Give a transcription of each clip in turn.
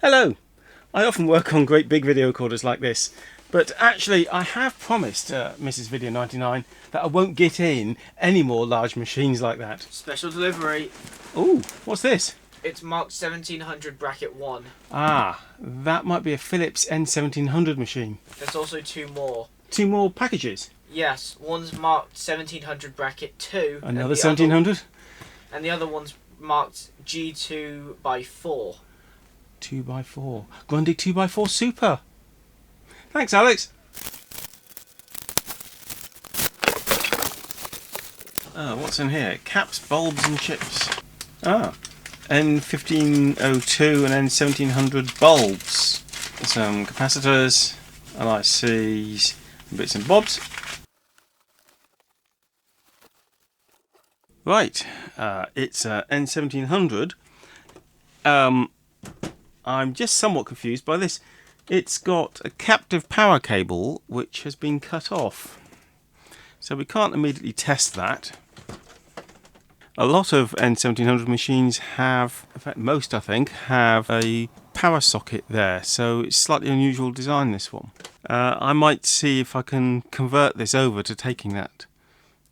Hello! I often work on great big video recorders like this, but actually I have promised Mrs. Video 99 that I won't get in any more large machines like that. Special delivery. Ooh, what's this? It's marked 1700 bracket 1. Ah, that might be a Philips N1700 machine. There's also two more. Two more packages? Yes, one's marked 1700 bracket 2. Another 1700? And the other one's marked G2 by 4. 2x4. Grundig 2x4 Super. Thanks, Alex. What's in here? Caps, bulbs and chips. N1502 and N1700 bulbs. Some capacitors, LICs, bits and bobs. Right, it's N1700. I'm just somewhat confused by this. It's got a captive power cable which has been cut off. So we can't immediately test that. A lot of N1700 machines have, in fact most I think, have a power socket there. So it's slightly unusual design, this one. I might see if I can convert this over to taking that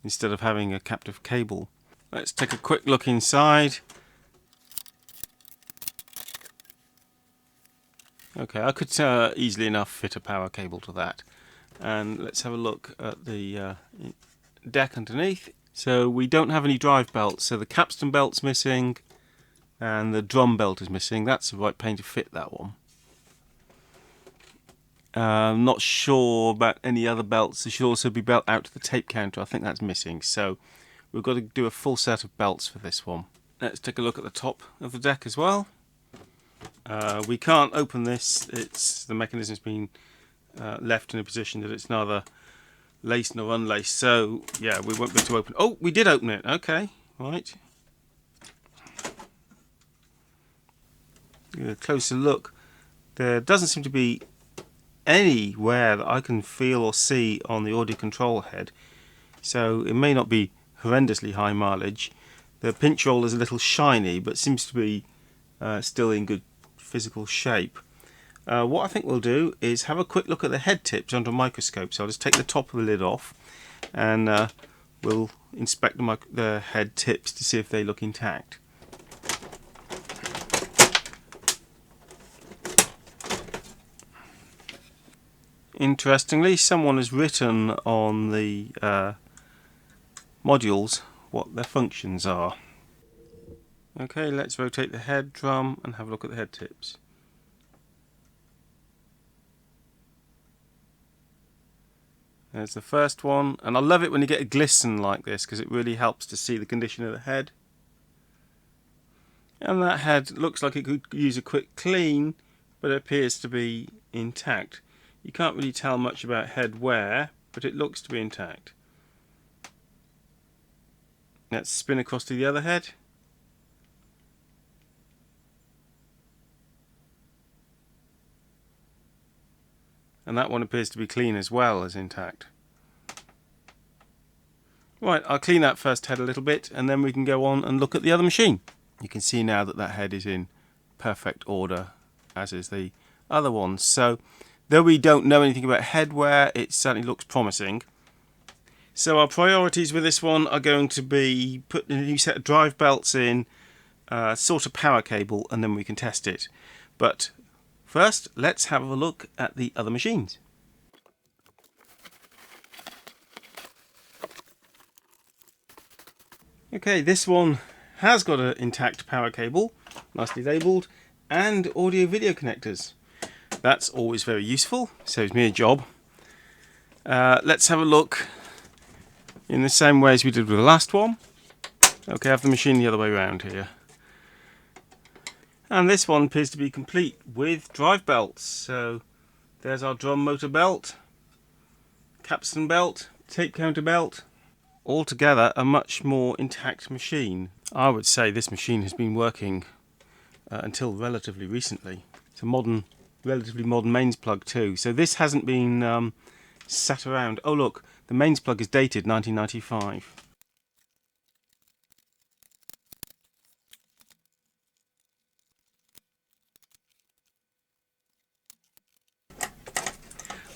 instead of having a captive cable. Let's take a quick look inside. Okay, I could easily enough fit a power cable to that. And let's have a look at the deck underneath. So we don't have any drive belts, so the capstan belt's missing and the drum belt is missing. That's the right paint to fit that one. I'm not sure about any other belts. There should also be belt out to the tape counter. I think that's missing. So we've got to do a full set of belts for this one. Let's take a look at the top of the deck as well. We can't open this. The mechanism's been left in a position that it's neither laced nor unlaced. So yeah, we won't be able to open. Oh, we did open it. Okay, right. Get a closer look. There doesn't seem to be anywhere that I can feel or see on the audio control head. So it may not be horrendously high mileage. The pinch roll is a little shiny, but seems to be still in good physical shape. What I think we'll do is have a quick look at the head tips under a microscope. So I'll just take the top of the lid off and we'll inspect the head tips to see if they look intact. Interestingly, someone has written on the modules what their functions are. Okay, let's rotate the head drum and have a look at the head tips. There's the first one, and I love it when you get a glisten like this because it really helps to see the condition of the head. And that head looks like it could use a quick clean, but it appears to be intact. You can't really tell much about head wear, but it looks to be intact. Let's spin across to the other head. And that one appears to be clean as well as intact. Right, I'll clean that first head a little bit and then we can go on and look at the other machine. You can see now that that head is in perfect order, as is the other one. So, though we don't know anything about head wear, it certainly looks promising. So our priorities with this one are going to be putting a new set of drive belts in, sort of power cable, and then we can test it. But first, let's have a look at the other machines. Okay, this one has got an intact power cable, nicely labelled, and audio video connectors. That's always very useful, saves me a job. Let's have a look in the same way as we did with the last one. Okay, I have the machine the other way around here. And this one appears to be complete with drive belts. So there's our drum motor belt, capstan belt, tape counter belt. Altogether a much more intact machine. I would say this machine has been working until relatively recently. It's a relatively modern mains plug too. So this hasn't been sat around. Oh look, the mains plug is dated 1995.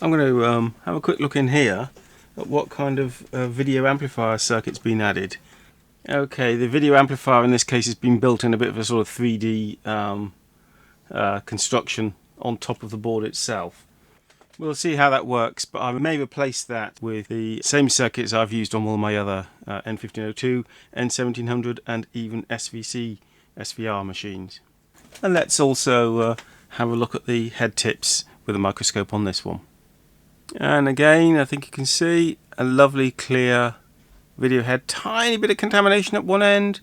I'm going to have a quick look in here at what kind of video amplifier circuit's been added. Okay, the video amplifier in this case has been built in a bit of a sort of 3D construction on top of the board itself. We'll see how that works, but I may replace that with the same circuits I've used on all my other N1502, N1700 and even SVC SVR machines. And let's also have a look at the head tips with a microscope on this one. And again, I think you can see a lovely clear video head. Tiny bit of contamination at one end,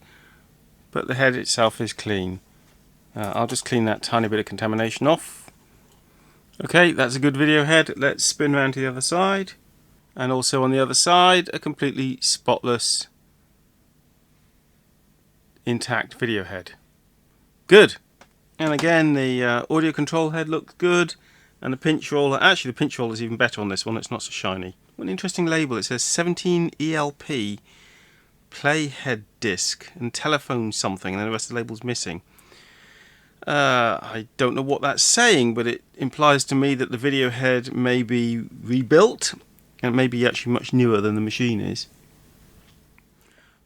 but the head itself is clean. I'll just clean that tiny bit of contamination off. Okay, that's a good video head. Let's spin around to the other side. And also on the other side, a completely spotless, intact video head. Good. And again, the audio control head looks good. And the pinch roller, actually the pinch roller is even better on this one, it's not so shiny. What an interesting label, it says 1700+1700+2x4 playhead disc and telephone something, and then the rest of the label's missing. I don't know what that's saying, but it implies to me that the video head may be rebuilt and may be actually much newer than the machine is.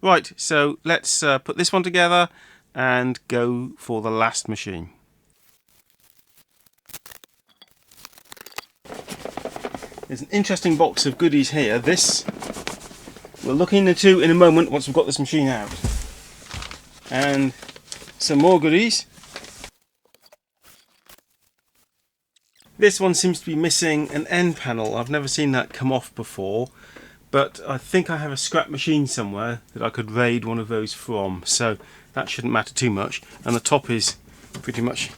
Right, so let's put this one together and go for the last machine. There's an interesting box of goodies here. This we'll look into in a moment once we've got this machine out. And some more goodies. This one seems to be missing an end panel. I've never seen that come off before, but I think I have a scrap machine somewhere that I could raid one of those from, so that shouldn't matter too much. And the top is pretty much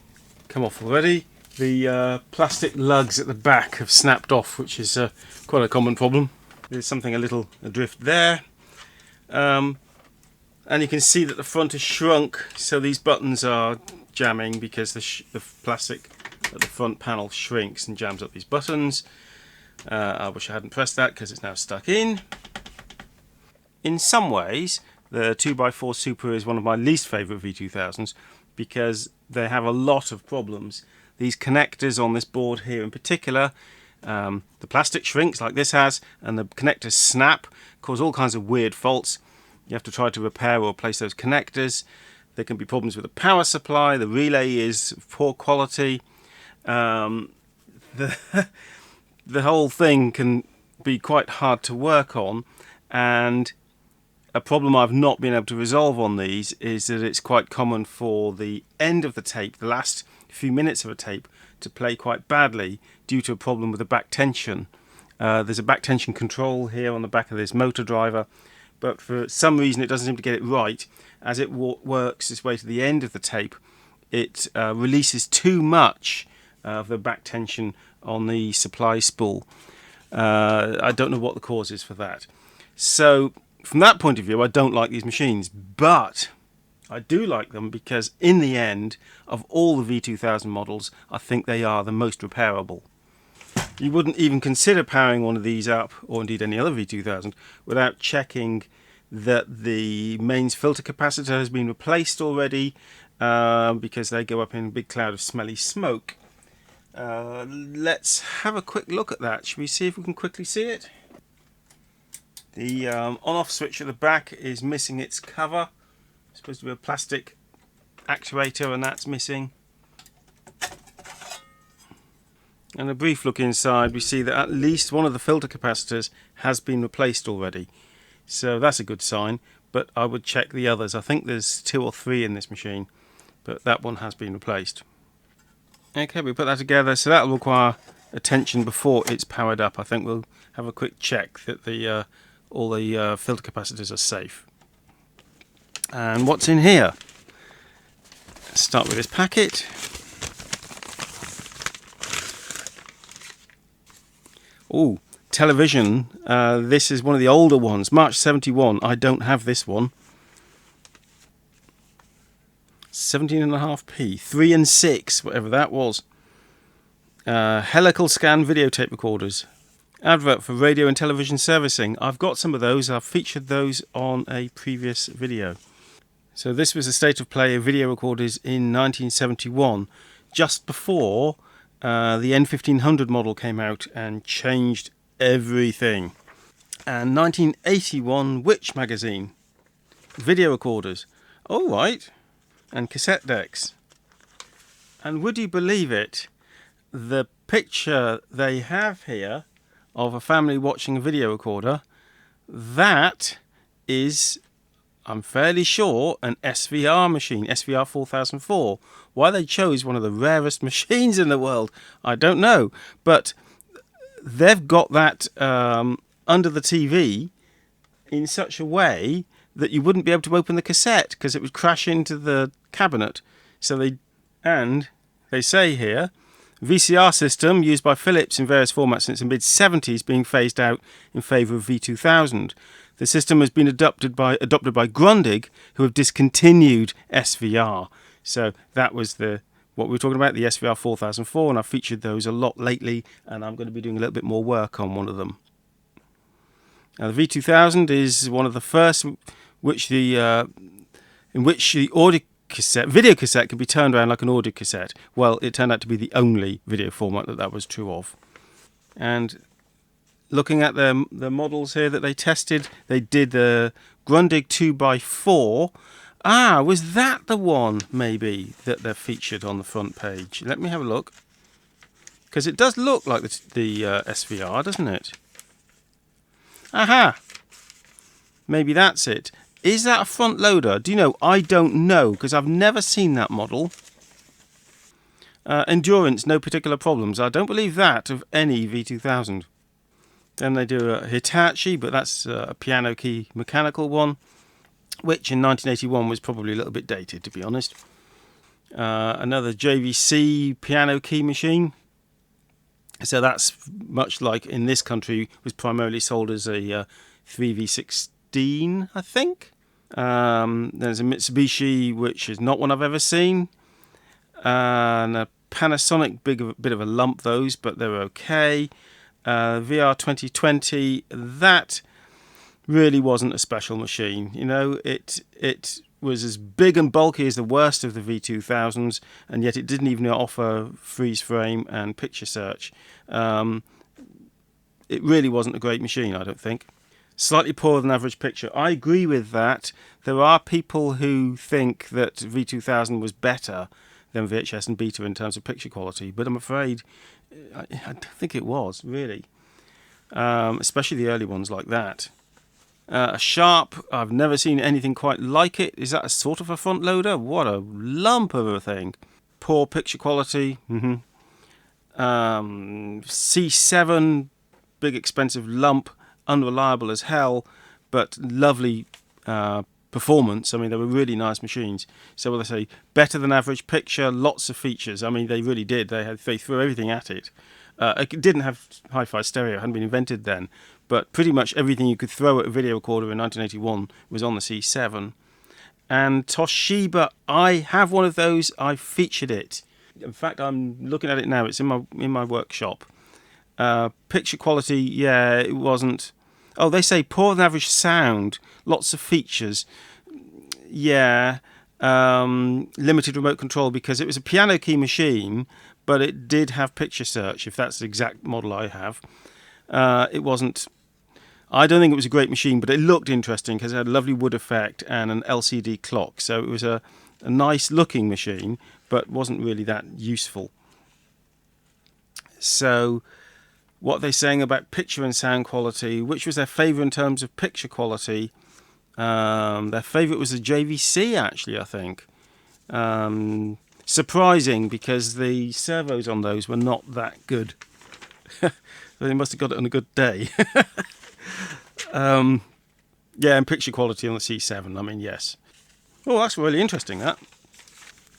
come off already. The plastic lugs at the back have snapped off, which is quite a common problem. There's something a little adrift there. And you can see that the front is shrunk, so these buttons are jamming because the plastic at the front panel shrinks and jams up these buttons. I wish I hadn't pressed that because it's now stuck in. In some ways, the 2x4 Super is one of my least favourite V2000s because they have a lot of problems. These connectors on this board here in particular, the plastic shrinks like this has, and the connectors snap, cause all kinds of weird faults. You have to try to repair or replace those connectors. There can be problems with the power supply, the relay is poor quality. The whole thing can be quite hard to work on, and a problem I've not been able to resolve on these is that it's quite common for the end of the tape, the last few minutes of a tape, to play quite badly due to a problem with the back tension. There's a back tension control here on the back of this motor driver, but for some reason it doesn't seem to get it right. As it works its way to the end of the tape, it releases too much of the back tension on the supply spool. I don't know what the cause is for that. So from that point of view, I don't like these machines, but I do like them because in the end, of all the V2000 models, I think they are the most repairable. You wouldn't even consider powering one of these up, or indeed any other V2000, without checking that the mains filter capacitor has been replaced already, because they go up in a big cloud of smelly smoke. Let's have a quick look at that. Shall we see if we can quickly see it? The on-off switch at the back is missing its cover. It's supposed to be a plastic actuator, and that's missing. And a brief look inside, we see that at least one of the filter capacitors has been replaced already. So that's a good sign, but I would check the others. I think there's 2 or 3 in this machine, but that one has been replaced. Okay, we put that together, so that will require attention before it's powered up. I think we'll have a quick check that the all the filter capacitors are safe. And what's in here? Let's start with this packet. Oh, television. This is one of the older ones, March 71. I don't have this one. 17.5p, 3 and 6, whatever that was. Helical scan videotape recorders. Advert for radio and television servicing. I've got some of those. I've featured those on a previous video. So this was a state of play of video recorders in 1971, just before the N1500 model came out and changed everything. And 1981 Which magazine? Video recorders. All right. And cassette decks. And would you believe it? The picture they have here of a family watching a video recorder, that is, I'm fairly sure, an SVR machine, SVR 4004. Why they chose one of the rarest machines in the world, I don't know. But they've got that under the TV in such a way that you wouldn't be able to open the cassette because it would crash into the cabinet. So they say here, VCR system used by Philips in various formats since the mid-70s being phased out in favour of V2000. The system has been adopted by Grundig, who have discontinued SVR. So that was what we were talking about, the SVR 4004, and I've featured those a lot lately, and I'm going to be doing a little bit more work on one of them. Now, the V2000 is one of the first in which the video cassette can be turned around like an audio cassette. Well, it turned out to be the only video format that was true of. And looking at the models here that they tested, they did the Grundig 2x4. Was that the one, maybe, that they're featured on the front page? Let me have a look. Because it does look like the SVR, doesn't it? Aha! Maybe that's it. Is that a front loader? Do you know? I don't know, because I've never seen that model. Endurance, no particular problems. I don't believe that of any V2000. Then they do a Hitachi, but that's a piano key mechanical one, which in 1981 was probably a little bit dated, to be honest. Another JVC piano key machine. So that's much like in this country, was primarily sold as a 3V16, I think. There's a Mitsubishi, which is not one I've ever seen. And a Panasonic, bit of a lump those, but they're okay. VR 2020, that really wasn't a special machine. You know, it was as big and bulky as the worst of the V2000s, and yet it didn't even offer freeze frame and picture search. It really wasn't a great machine, I don't think. Slightly poorer than average picture. I agree with that. There are people who think that V2000 was better than VHS and Beta in terms of picture quality, but I'm afraid I don't think it was, really. Especially the early ones like that. A Sharp, I've never seen anything quite like it. Is that a sort of a front loader? What a lump of a thing. Poor picture quality. C7, big expensive lump, unreliable as hell, but lovely performance. I mean, they were really nice machines. So what they say, better than average picture, lots of features. I mean, they really did. They threw everything at it. It didn't have hi-fi stereo, it hadn't been invented then, but pretty much everything you could throw at a video recorder in 1981 was on the C7. And Toshiba, I have one of those. I featured it. In fact, I'm looking at it now. It's in my workshop. Picture quality, yeah, it wasn't. Oh, they say poor than average sound, lots of features. Yeah, limited remote control because it was a piano key machine, but it did have picture search, if that's the exact model I have. It wasn't. I don't think it was a great machine, but it looked interesting because it had a lovely wood effect and an LCD clock. So it was a nice looking machine, but wasn't really that useful. So what are they saying about picture and sound quality? Which was their favourite in terms of picture quality? Their favourite was the JVC, actually, I think. Surprising, because the servos on those were not that good. They must have got it on a good day. Yeah, and picture quality on the C7, I mean, yes. Oh, that's really interesting, that.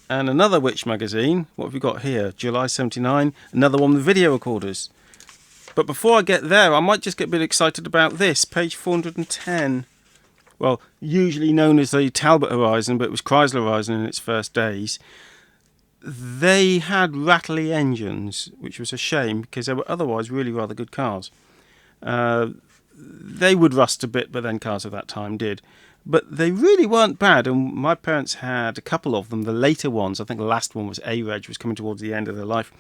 And another Which magazine, what have we got here? July 79, another one with video recorders. But before I get there, I might just get a bit excited about this, page 410. Well, usually known as the Talbot Horizon, but it was Chrysler Horizon in its first days. They had rattly engines, which was a shame, because they were otherwise really rather good cars. They would rust a bit, but then cars of that time did. but they really weren't bad. And my parents had a couple of them, the later ones. I think the last one was A-Reg, was coming towards the end of their life.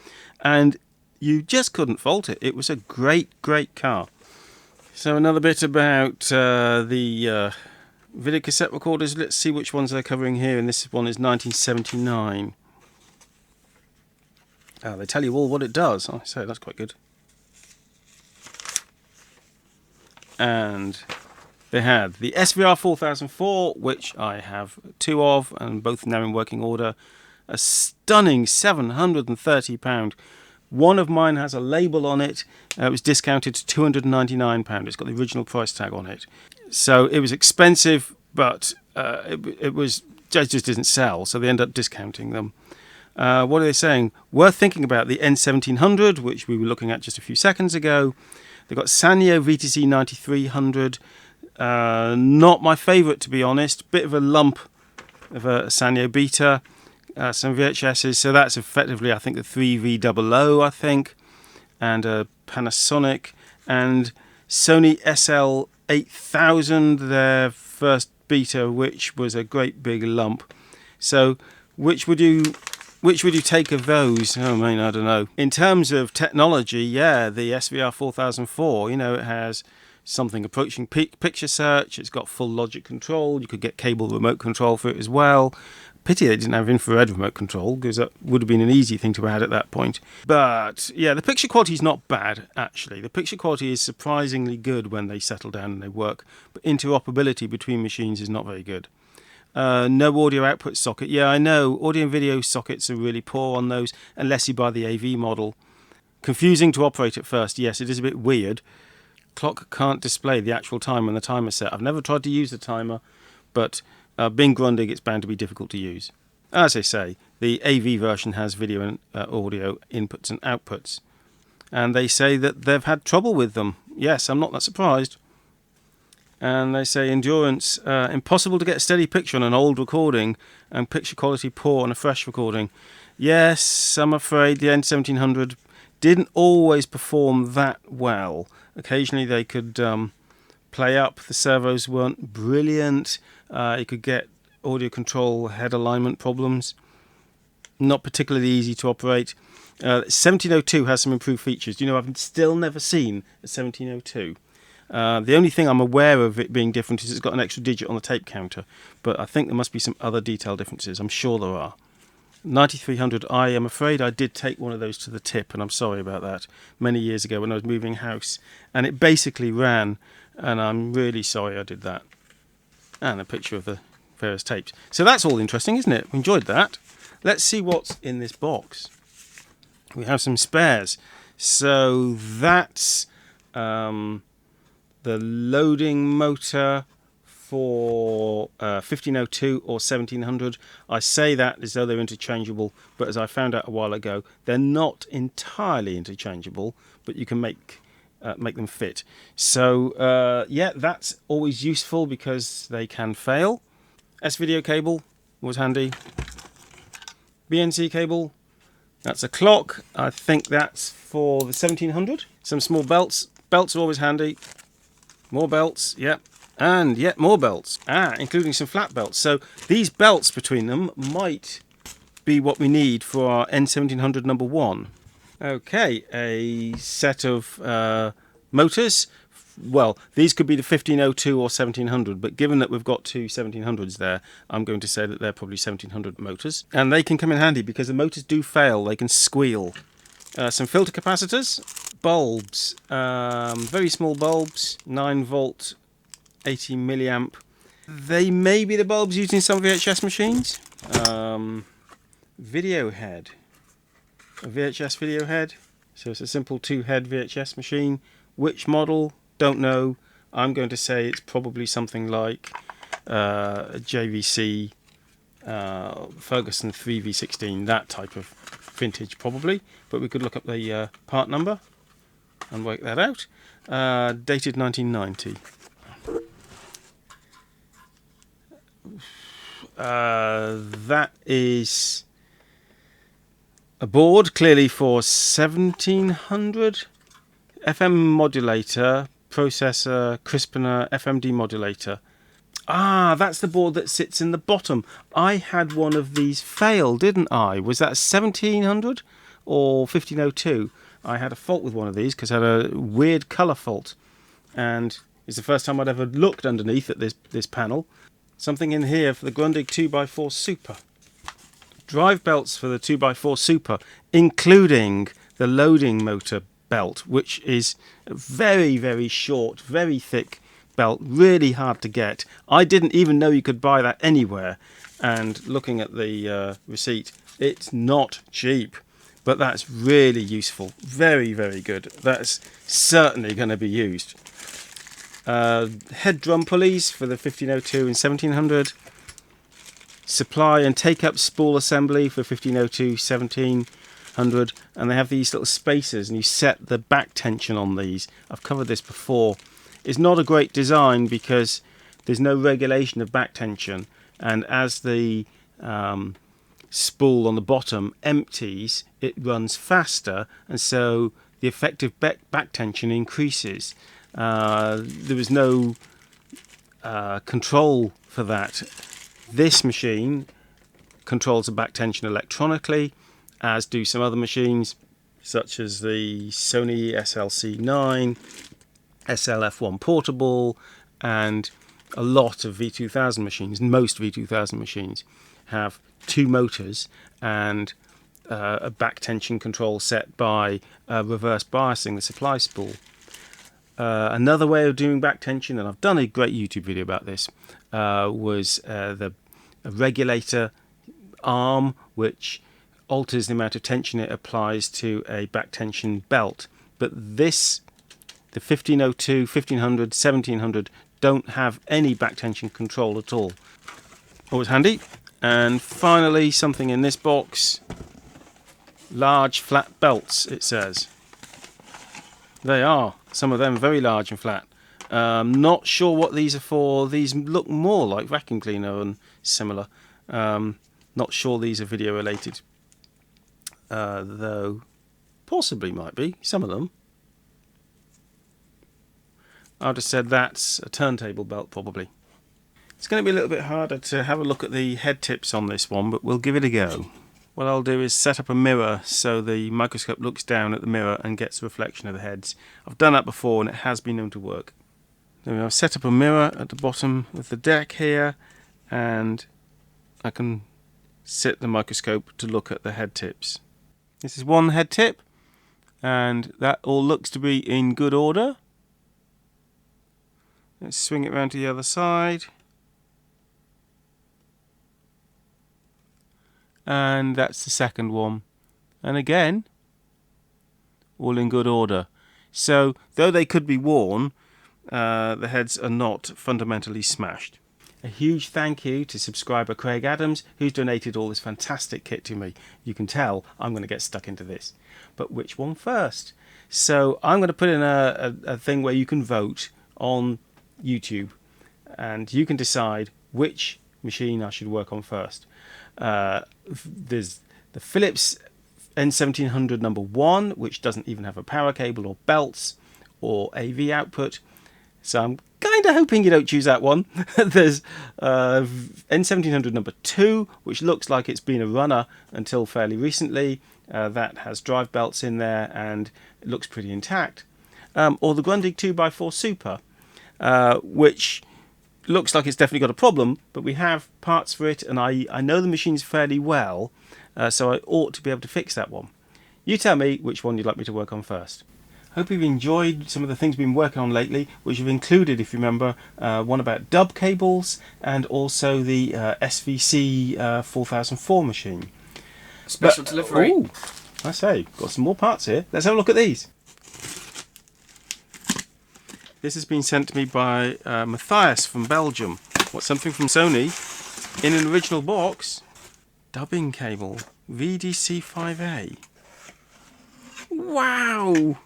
And you just couldn't fault it. It was a great, great car. So another bit about the video cassette recorders. Let's see which ones they're covering here. And this one is 1979. They tell you all what it does. Oh, so that's quite good. And they had the SVR 4004, which I have 2 of, and both now in working order. A stunning £730. One of mine has a label on it. It was discounted to £299. It's got the original price tag on it. So it was expensive, but it just didn't sell, so they ended up discounting them. What are they saying? Worth thinking about the N1700, which we were looking at just a few seconds ago. They've got Sanyo VTC 9300. Not my favourite, to be honest. Bit of a lump of a Sanyo Beta. Some VHSs. So that's effectively, I think, the 3V00, I think. And a Panasonic. And Sony SL8000, their first Beta, which was a great big lump. So which would you take of those? Oh, man, I don't know. In terms of technology, yeah, the SVR 4004, it has something approaching picture search. It's got full logic control. You could get cable remote control for it as well. Pity they didn't have infrared remote control, because that would have been an easy thing to add at that point. But yeah, the picture quality is not bad, actually. The picture quality is surprisingly good when they settle down and they work. But interoperability between machines is not very good. No audio output socket. Yeah, I know. Audio and video sockets are really poor on those, unless you buy the AV model. Confusing to operate at first. Yes, it is a bit weird. Clock can't display the actual time when the timer's set. I've never tried to use the timer, but being Grundig, it's bound to be difficult to use. As I say, the AV version has video and audio inputs and outputs. And they say that they've had trouble with them. Yes, I'm not that surprised. And they say endurance, impossible to get a steady picture on an old recording, and picture quality poor on a fresh recording. Yes, I'm afraid the N1700 didn't always perform that well. Occasionally they could play up, the servos weren't brilliant, you could get audio control head alignment problems. Not particularly easy to operate. 1702 has some improved features. I've still never seen a 1702. The only thing I'm aware of it being different is it's got an extra digit on the tape counter, but I think there must be some other detail differences. I'm sure there are. 9300, I am afraid I did take one of those to the tip, and I'm sorry about that, many years ago when I was moving house, and it basically ran, and I'm really sorry I did that. And a picture of the various tapes. So that's all interesting, isn't it? We enjoyed that. Let's see what's in this box. We have some spares. So that's the loading motor for 1502 or 1700. I say that as though they're interchangeable, but as I found out a while ago, they're not entirely interchangeable, but you can make them fit. So yeah, that's always useful because they can fail. S-video cable was handy. BNC cable, that's a clock. I think that's for the 1700. Some small belts. Belts are always handy. More belts, yep. And yet more belts, including some flat belts. So these belts between them might be what we need for our N1700 number 1. Okay, a set of motors. Well, these could be the 1502 or 1700, but given that we've got two 1700s there, I'm going to say that they're probably 1700 motors. And they can come in handy because the motors do fail, they can squeal. Some filter capacitors, bulbs, very small bulbs, 9 volt, 80 milliamp. They may be the bulbs used in some VHS machines. Video head, a VHS video head. So it's a simple 2-head VHS machine. Which model? Don't know. I'm going to say it's probably something like a JVC, Ferguson 3V16, that type of vintage probably. But we could look up the part number and work that out. Dated 1990. That is a board clearly for 1700. FM modulator, processor, crispener, FM demodulator. Ah, that's the board that sits in the bottom. I had one of these fail, didn't I? Was that 1700 or 1502? I had a fault with one of these because I had a weird colour fault. And it's the first time I'd ever looked underneath at this panel. Something in here for the Grundig 2x4 Super. Drive belts for the 2x4 Super, including the loading motor belt, which is a very, very short, very thick belt, really hard to get. I didn't even know you could buy that anywhere, and looking at the receipt, it's not cheap, but that's really useful. Very, very good. That's certainly going to be used. Head drum pulleys for the 1502 and 1700. Supply and take up spool assembly for 1502, 1700, and they have these little spacers and you set the back tension on these. I've covered this before. It's not a great design because there's no regulation of back tension, and as the spool on the bottom empties, it runs faster, and so the effective back tension increases. There was no control for that. This machine controls the back tension electronically, as do some other machines such as the Sony SLC9, SLF1 Portable, and a lot of V2000 machines. Most V2000 machines have two motors and a back tension control set by reverse biasing the supply spool. Another way of doing back tension, and I've done a great YouTube video about this, was the regulator arm, which alters the amount of tension it applies to a back tension belt. But this, the 1502, 1500, 1700 don't have any back tension control at all. Always handy. And finally, something in this box. Large flat belts, it says. They are. Some of them very large and flat. Not sure what these are for. These look more like vacuum cleaner and similar. Not sure these are video related. Though possibly might be. Some of them. I'd have said that's a turntable belt probably. It's going to be a little bit harder to have a look at the head tips on this one, but we'll give it a go. What I'll do is set up a mirror so the microscope looks down at the mirror and gets a reflection of the heads. I've done that before and it has been known to work. Then I've set up a mirror at the bottom of the deck here, and I can set the microscope to look at the head tips. This is one head tip, and that all looks to be in good order. Let's swing it around to the other side. And that's the second one. And again, all in good order. So, though they could be worn, the heads are not fundamentally smashed. A huge thank you to subscriber Craig Adams, who's donated all this fantastic kit to me. You can tell I'm going to get stuck into this. But which one first? So I'm going to put in a thing where you can vote on YouTube, and you can decide which machine I should work on first. There's the Philips N1700 number 1, which doesn't even have a power cable or belts or AV output. So I'm kind of hoping you don't choose that one. There's N1700 number 2, which looks like it's been a runner until fairly recently. That has drive belts in there and it looks pretty intact. Or the Grundig 2x4 Super, which looks like it's definitely got a problem, but we have parts for it, and I know the machines fairly well, so I ought to be able to fix that one. You tell me which one you'd like me to work on first. Hope you've enjoyed some of the things we've been working on lately, which have included, if you remember, one about dub cables and also the SVC 4004 machine. Special delivery. Ooh, I say, got some more parts here. Let's have a look at these. This has been sent to me by Matthias from Belgium. What's something from Sony in an original box? Dubbing cable, VDC5A. Wow!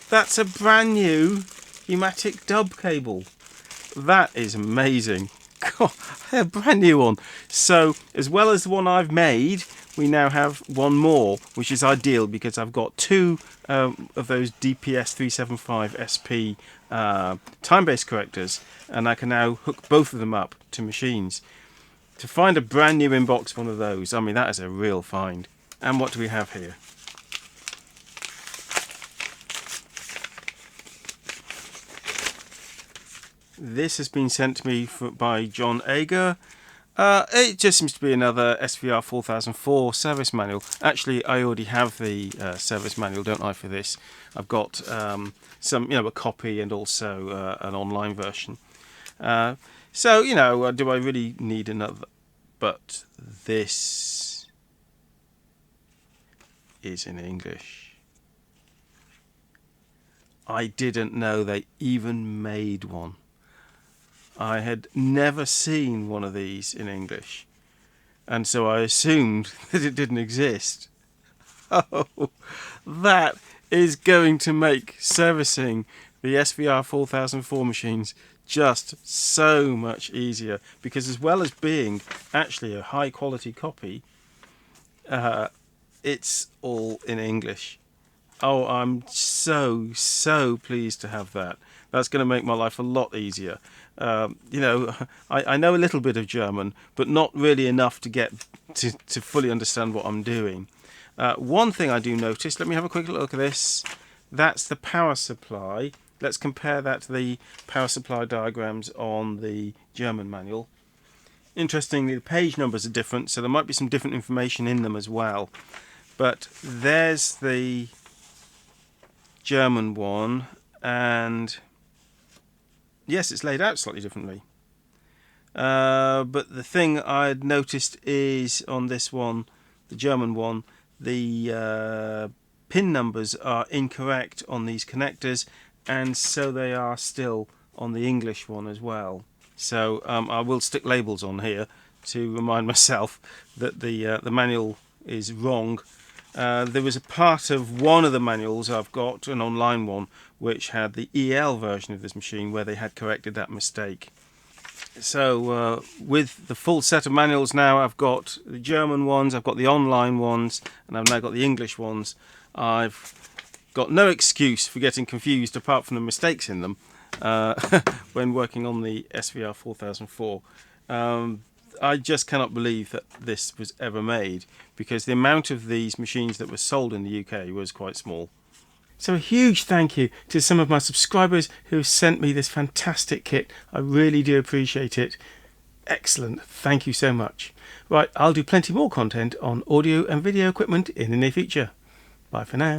That's a brand new pneumatic dub cable. That is amazing. God, a brand new one. So, as well as the one I've made, we now have one more, which is ideal because I've got two of those DPS 375 SP time-based correctors, and I can now hook both of them up to machines. To find a brand new inbox one of those, I mean, that is a real find. And what do we have here? This has been sent to me by John Ager. It just seems to be another SVR 4004 service manual. Actually, I already have the service manual, don't I, for this? I've got some, a copy and also an online version. So, do I really need another? But this is in English. I didn't know they even made one. I had never seen one of these in English, and so I assumed that it didn't exist. Oh, that is going to make servicing the SVR 4004 machines just so much easier, because as well as being actually a high quality copy, it's all in English. Oh, I'm so pleased to have that. That's going to make my life a lot easier. I know a little bit of German, but not really enough to get to fully understand what I'm doing. One thing I do notice, let me have a quick look at this. That's the power supply. Let's compare that to the power supply diagrams on the German manual. Interestingly, the page numbers are different, so there might be some different information in them as well. But there's the German one, and yes, it's laid out slightly differently. But the thing I'd noticed is on this one, the German one, the pin numbers are incorrect on these connectors, and so they are still on the English one as well. So I will stick labels on here to remind myself that the manual is wrong. There was a part of one of the manuals I've got, an online one, which had the EL version of this machine where they had corrected that mistake. So with the full set of manuals now, I've got the German ones, I've got the online ones, and I've now got the English ones. I've got no excuse for getting confused apart from the mistakes in them when working on the SVR 4004. I just cannot believe that this was ever made, because the amount of these machines that were sold in the UK was quite small. So a huge thank you to some of my subscribers who sent me this fantastic kit. I really do appreciate it. Excellent. Thank you so much. Right, I'll do plenty more content on audio and video equipment in the near future. Bye for now.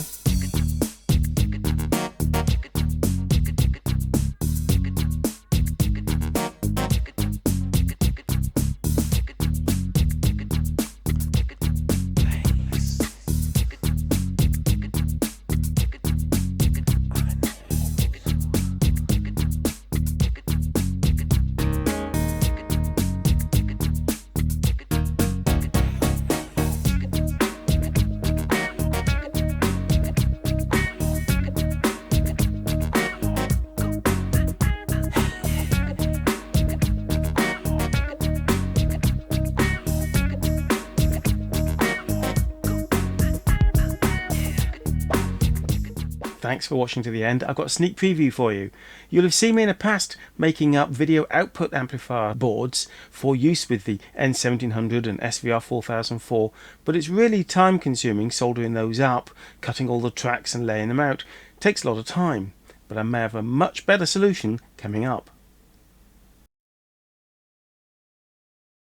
Thanks for watching to the end. I've got a sneak preview for you. You'll have seen me in the past making up video output amplifier boards for use with the N1700 and SVR 4004, but it's really time consuming soldering those up, cutting all the tracks and laying them out. It takes a lot of time, but I may have a much better solution coming up.